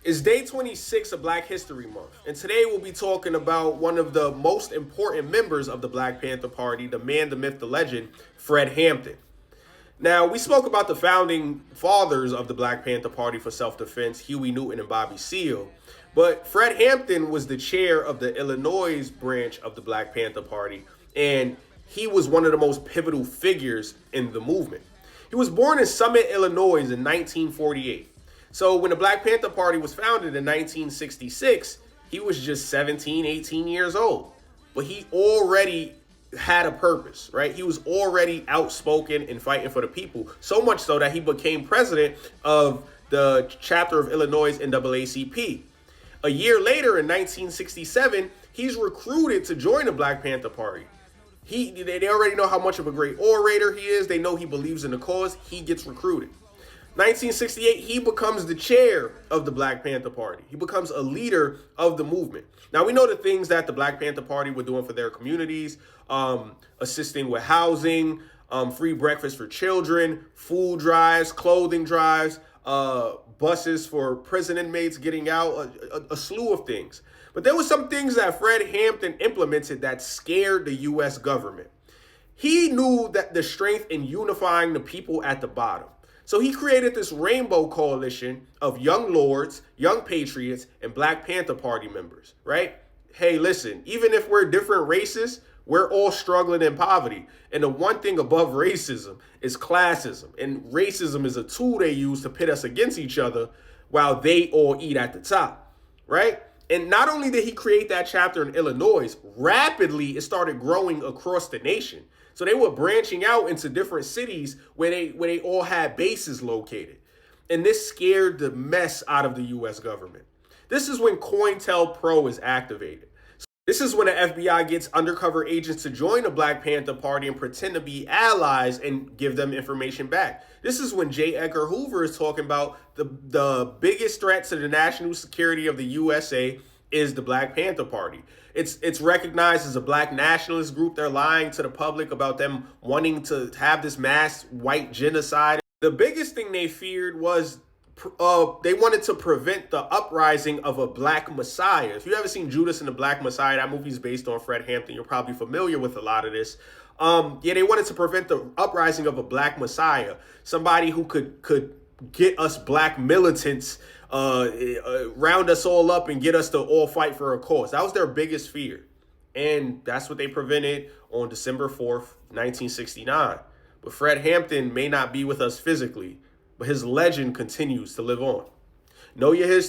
It's day 26 of Black History Month, and today we'll be talking about one of the most important members of the Black Panther Party, the man, the myth, the legend, Fred Hampton. Now, we spoke about the founding fathers of the Black Panther Party for self-defense, Huey Newton and Bobby Seale, but Fred Hampton was the chair of the Illinois branch of the Black Panther Party, and he was one of the most pivotal figures in the movement. He was born in Summit, Illinois in 1948. So when the Black Panther Party was founded in 1966, he was just 17, 18 years old. But he already had a purpose, right? He was already outspoken and fighting for the people, so much so that he became president of the chapter of Illinois NAACP. A year later, in 1967, he's recruited to join the Black Panther Party. They already know how much of a great orator he is. They know he believes in the cause. He gets recruited. 1968, he becomes the chair of the Black Panther Party. He becomes a leader of the movement. Now, we know the things that the Black Panther Party were doing for their communities, assisting with housing, free breakfast for children, food drives, clothing drives, buses for prison inmates getting out, a slew of things. But there were some things that Fred Hampton implemented that scared the U.S. government. He knew that the strength in unifying the people at the bottom. So he created this rainbow coalition of young lords, young patriots, and Black Panther Party members, right? Hey, listen, even if we're different races, we're all struggling in poverty. And the one thing above racism is classism. And racism is a tool they use to pit us against each other while they all eat at the top, right? And not only did he create that chapter in Illinois, rapidly it started growing across the nation. So they were branching out into different cities where they all had bases located. And this scared the mess out of the US government. This is when COINTELPRO is activated. So this is when the FBI gets undercover agents to join the Black Panther Party and pretend to be allies and give them information back. This is when J. Edgar Hoover is talking about the biggest threat to the national security of the USA is the Black Panther Party. It's recognized as a Black nationalist group. They're lying to the public about them wanting to have this mass white genocide. The biggest thing they feared was they wanted to prevent the uprising of a Black Messiah. If you haven't seen Judas and the Black Messiah, that movie's based on Fred Hampton. You're probably familiar with a lot of this. They wanted to prevent the uprising of a Black Messiah, somebody who could get us Black militants, round us all up and get us to all fight for a cause. That was their biggest fear. And that's what they prevented on December 4th, 1969. But Fred Hampton may not be with us physically, but his legend continues to live on. Know your history.